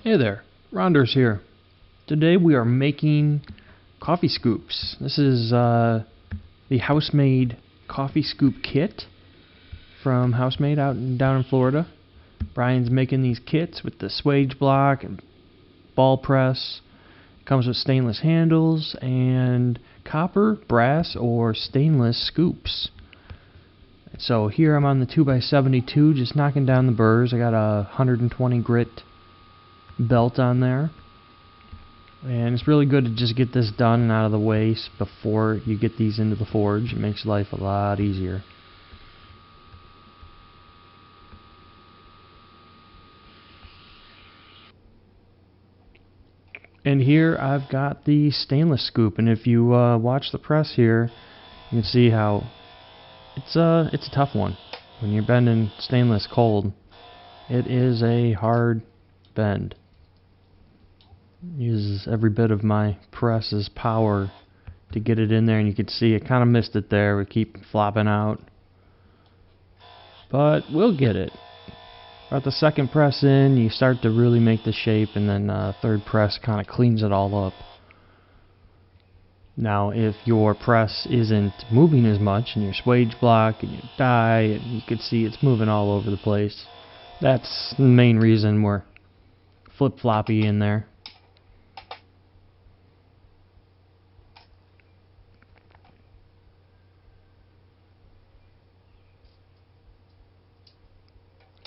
Hey there, Ronders here. Today we are making coffee scoops. This is the house-made coffee scoop kit from House-Made down in Florida. Brian's making these kits with the swage block and ball press. Comes with stainless handles and copper, brass, or stainless scoops. So here I'm on the 2x72, just knocking down the burrs. I got a 120 grit belt on there, and it's really good to just get this done and out of the way before you get these into the forge. It makes life a lot easier. And here I've got the stainless scoop, and if you watch the press here, you can see how it's a tough one. When you're bending stainless cold, it is a hard bend. Uses every bit of my press's power to get it in there, and you can see it kind of missed it there. We keep flopping out, but we'll get it. About the second press in, you start to really make the shape, and then third press kind of cleans it all up. Now, if your press isn't moving as much, and your swage block and your die, and you can see it's moving all over the place, that's the main reason we're flip-floppy in there.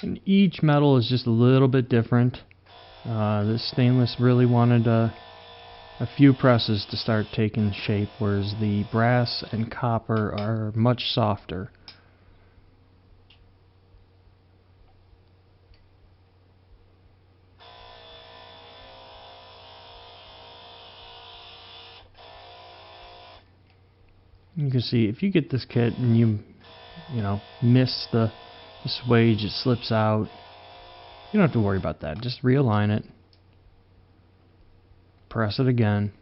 And each metal is just a little bit different. This stainless really wanted a few presses to start taking shape, whereas the brass and copper are much softer. You can see if you get this kit and you miss the swage, it slips out. You don't have to worry about that. Just realign it. Press it again.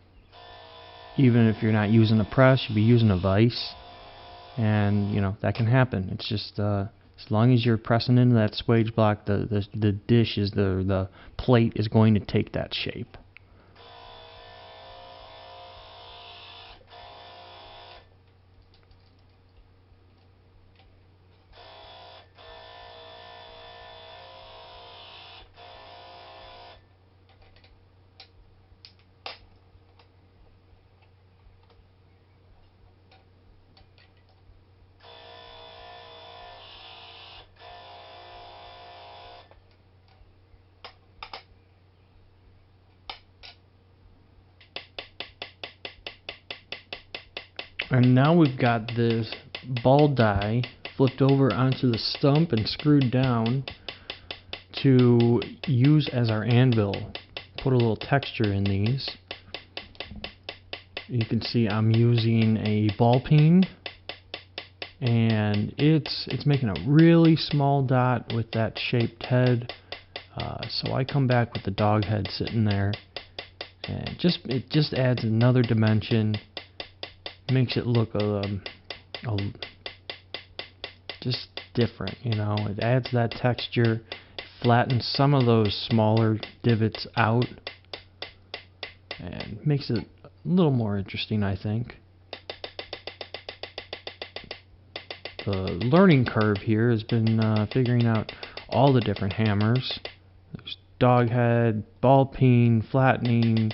Even if you're not using a press, you'll be using a vise. And, that can happen. It's just, as long as you're pressing into that swage block, the dish the plate is going to take that shape. And now we've got this ball die flipped over onto the stump and screwed down to use as our anvil. Put a little texture in these. You can see I'm using a ball peen, and it's making a really small dot with that shaped head. So I come back with the dog head sitting there, and it just adds another dimension. Makes it look just different, It adds that texture, flattens some of those smaller divots out, and makes it a little more interesting, I think. The learning curve here has been figuring out all the different hammers. There's dog head, ball peen, flattening.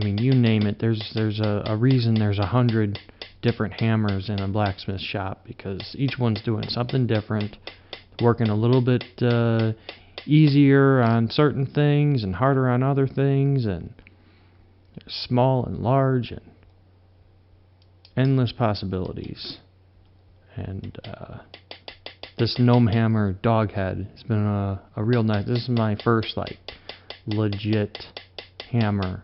You name it. There's a reason there's 100 different hammers in a blacksmith shop, because each one's doing something different, working a little bit easier on certain things and harder on other things, and small and large, and endless possibilities. And this gnome hammer dog head has been a real nice. This is my first legit hammer,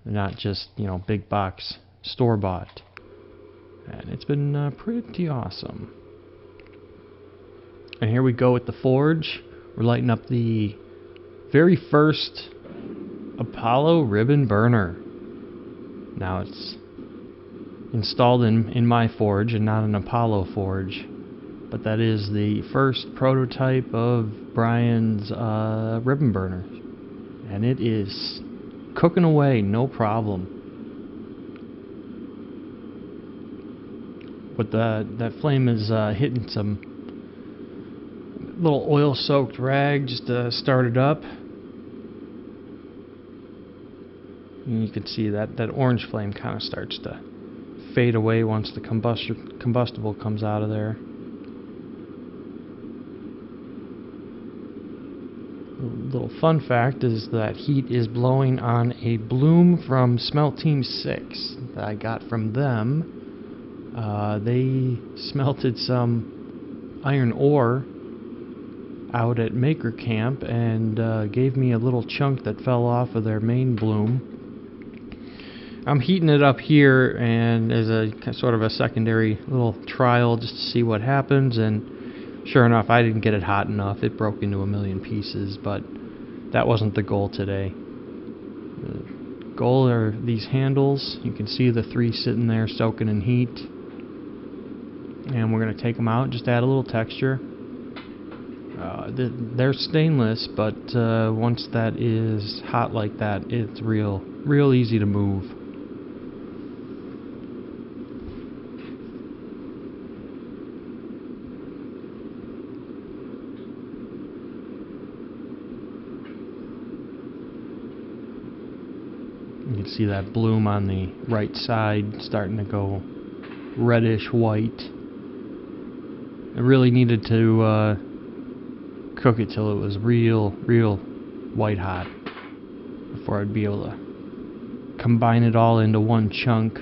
not just big box store-bought, and it's been pretty awesome. And here we go with the forge. We're lighting up the very first Apollo ribbon burner. Now it's installed in my forge and not an Apollo forge, but that is the first prototype of Brian's ribbon burner. and it is cooking away, no problem. But that flame is hitting some little oil-soaked rag just to start it up. And you can see that orange flame kind of starts to fade away once the combustible comes out of there. A little fun fact is that heat is blowing on a bloom from Smelt Team 6 that I got from them. They smelted some iron ore out at Maker Camp and gave me a little chunk that fell off of their main bloom. I'm heating it up here and as a sort of a secondary little trial just to see what happens, and sure enough I didn't get it hot enough. It broke into a million pieces, but that wasn't the goal today. The goal are these handles. You can see the 3 sitting there soaking in heat, and we're going to take them out, just add a little texture. They're stainless, but once that is hot like that, it's real easy to move. You can see that bloom on the right side starting to go reddish white. I really needed to cook it till it was real white hot before I'd be able to combine it all into one chunk.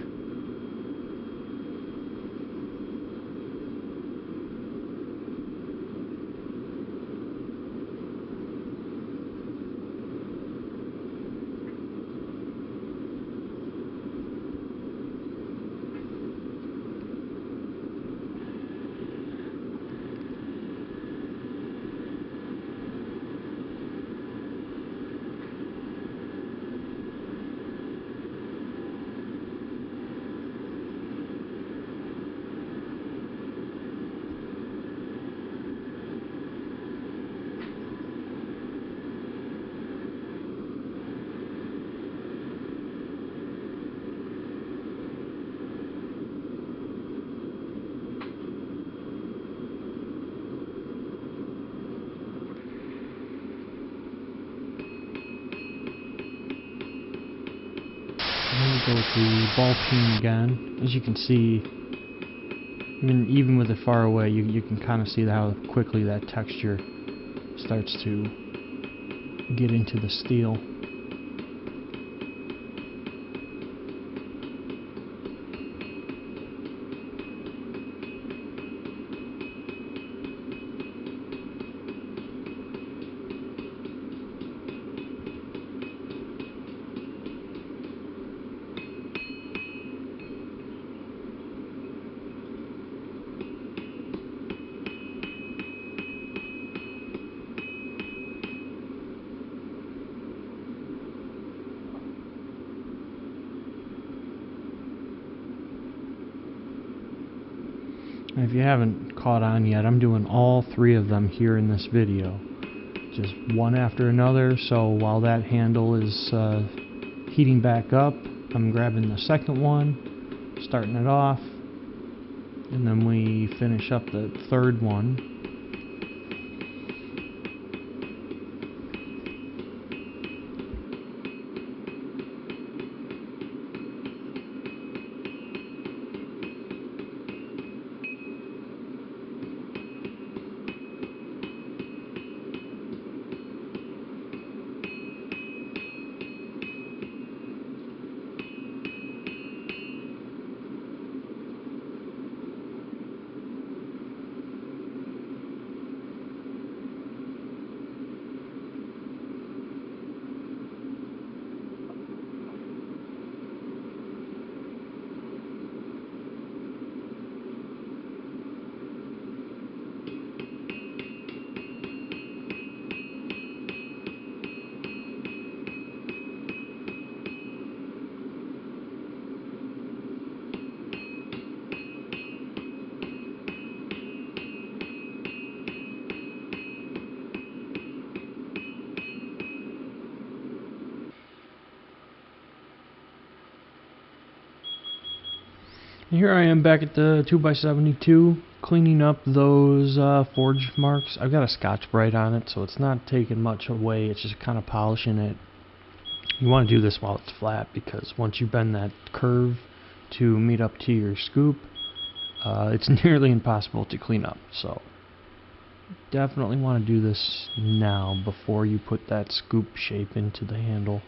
Go with the ball peen again. As you can see, even with it far away, you can kind of see how quickly that texture starts to get into the steel. If you haven't caught on yet, I'm doing all 3 of them here in this video, just one after another. So while that handle is heating back up, I'm grabbing the second one, starting it off, and then we finish up the third one. Here I am back at the 2x72, cleaning up those forge marks. I've got a Scotch-Brite on it, so it's not taking much away, it's just kind of polishing it. You want to do this while it's flat, because once you bend that curve to meet up to your scoop, it's nearly impossible to clean up. So definitely want to do this now before you put that scoop shape into the handle.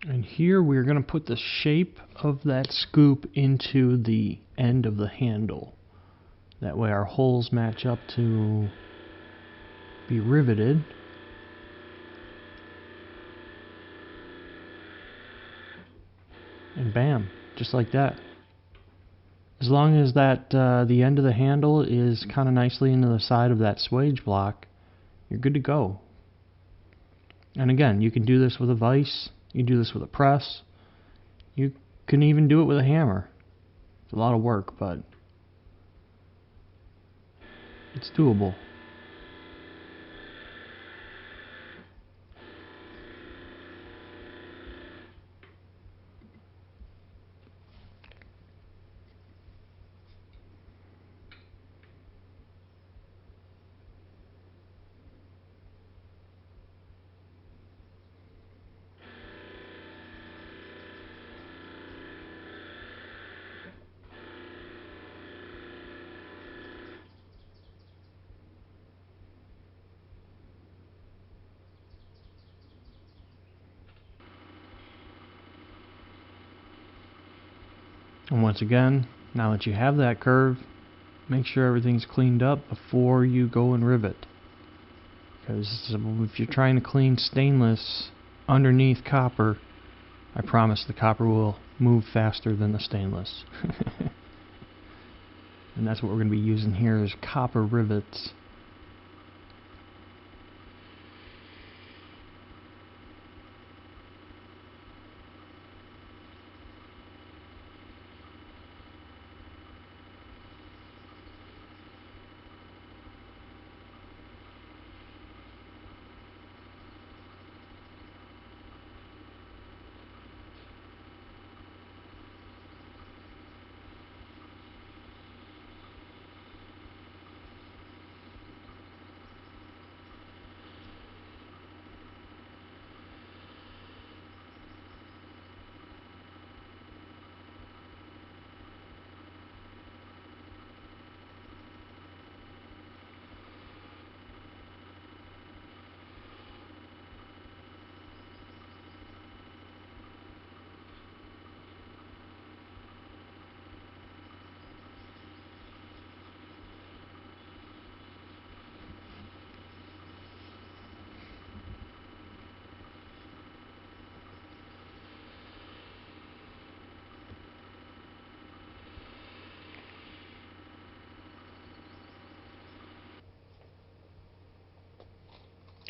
And here we're going to put the shape of that scoop into the end of the handle. That way our holes match up to be riveted. And bam, just like that. As long as that the end of the handle is kind of nicely into the side of that swage block, you're good to go. And again, you can do this with a vise. You can do this with a press. You can even do it with a hammer. It's a lot of work, but it's doable. And once again, now that you have that curve, make sure everything's cleaned up before you go and rivet. Because if you're trying to clean stainless underneath copper, I promise the copper will move faster than the stainless. And that's what we're going to be using here is copper rivets.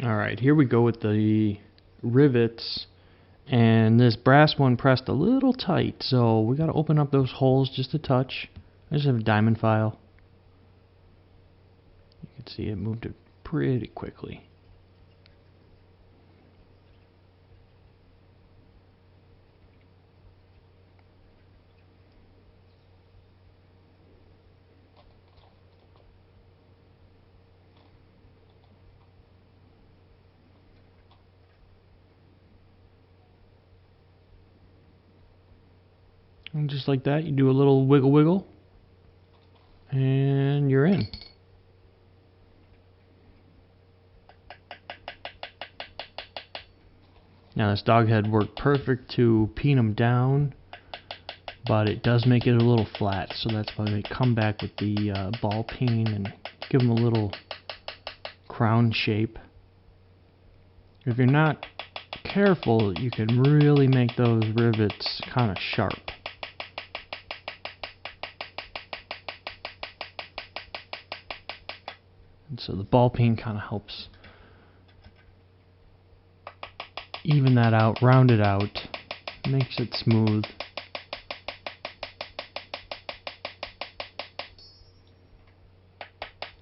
Alright, here we go with the rivets, and this brass one pressed a little tight, so we got to open up those holes just a touch. I just have a diamond file. You can see it moved it pretty quickly. And just like that, you do a little wiggle wiggle, and you're in. Now this dog head worked perfect to pin them down, but it does make it a little flat, so that's why we come back with the ball peen and give them a little crown shape. If you're not careful, you can really make those rivets kind of sharp. And so the ball peen kind of helps even that out, round it out, makes it smooth.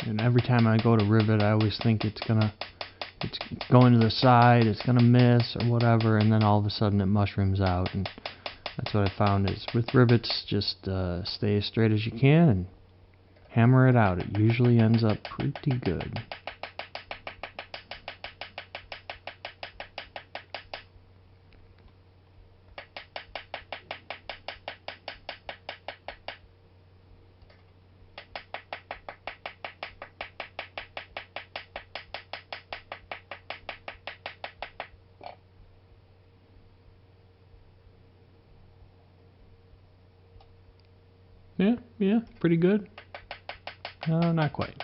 And every time I go to rivet, I always think it's going to the side, it's gonna miss or whatever, and then all of a sudden it mushrooms out. And that's what I found is with rivets, just stay as straight as you can and hammer it out. It usually ends up pretty good. Yeah, pretty good. Not quite.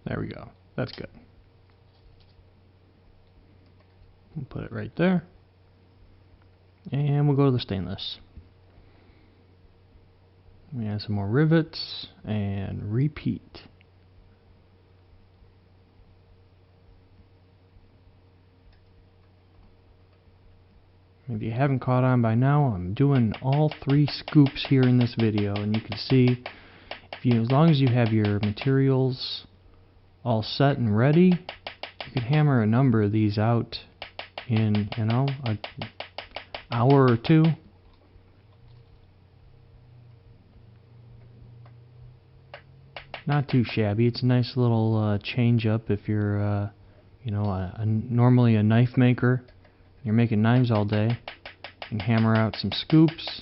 There we go. That's good. We'll put it right there. And we'll go to the stainless. We add some more rivets and repeat. If you haven't caught on by now, I'm doing all 3 scoops here in this video, and you can see as long as you have your materials all set and ready, you can hammer a number of these out in, an hour or 2. Not too shabby. It's a nice little change up if you're, normally a knife maker. You're making knives all day, and hammer out some scoops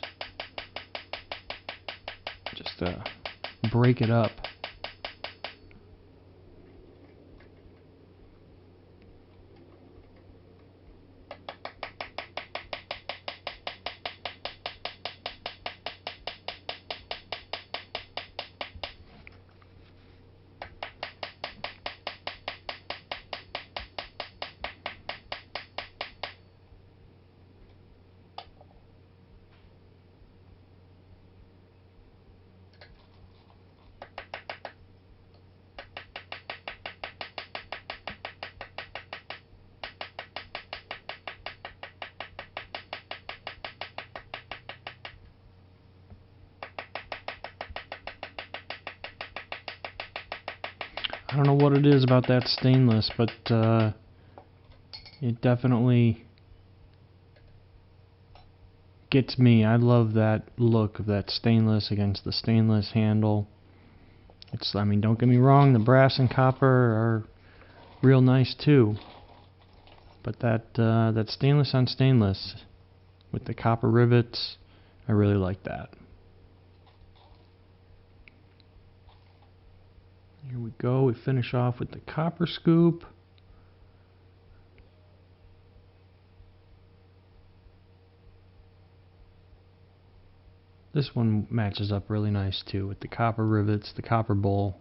just to break it up. I don't know what it is about that stainless, but it definitely gets me. I love that look of that stainless against the stainless handle. Don't get me wrong, the brass and copper are real nice too, but that stainless on stainless with the copper rivets, I really like that. Here we go. We finish off with the copper scoop. This one matches up really nice too with the copper rivets, the copper bowl.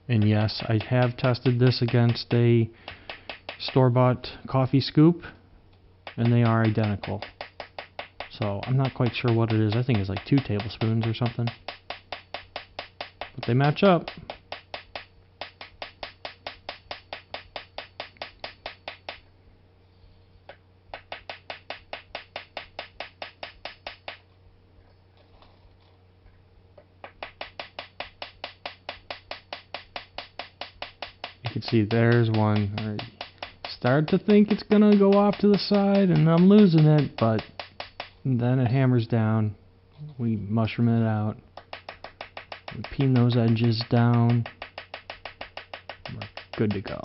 And yes, I have tested this against a store-bought coffee scoop, and they are identical. So I'm not quite sure what it is. I think it's like 2 tablespoons or something. But they match up. You can see there's one. I start to think it's gonna go off to the side and I'm losing it, but then it hammers down. We mushroom it out. We peen those edges down. We're good to go.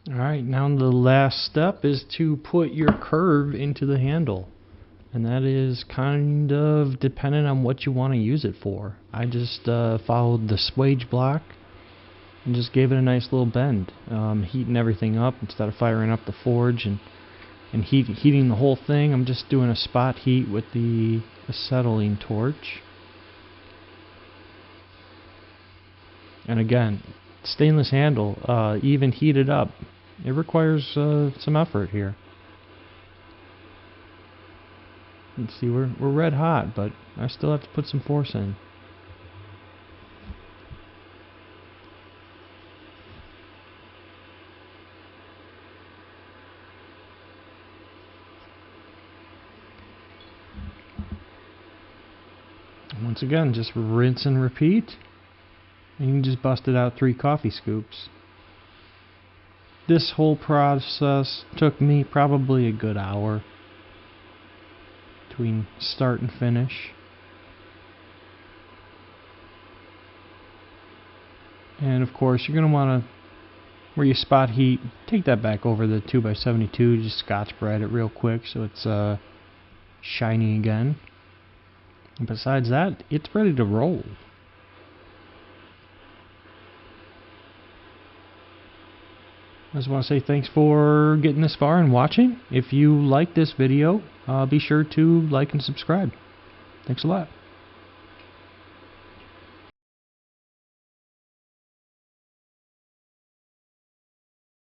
Alright, now the last step is to put your curve into the handle. And that is kind of dependent on what you want to use it for. I just followed the swage block and just gave it a nice little bend. Heating everything up instead of firing up the forge and heating the whole thing. I'm just doing a spot heat with the acetylene torch. And again, stainless handle, even heated up, it requires some effort here. You can see we're red hot, but I still have to put some force in. And once again, just rinse and repeat. And you can just bust it out 3 coffee scoops. This whole process took me probably a good hour between start and finish. And of course you're going to want to, where you spot heat, take that back over the 2x72, just Scotch Brite it real quick so it's shiny again. And besides that, it's ready to roll. I just want to say thanks for getting this far and watching. If you like this video, be sure to like and subscribe. Thanks a lot.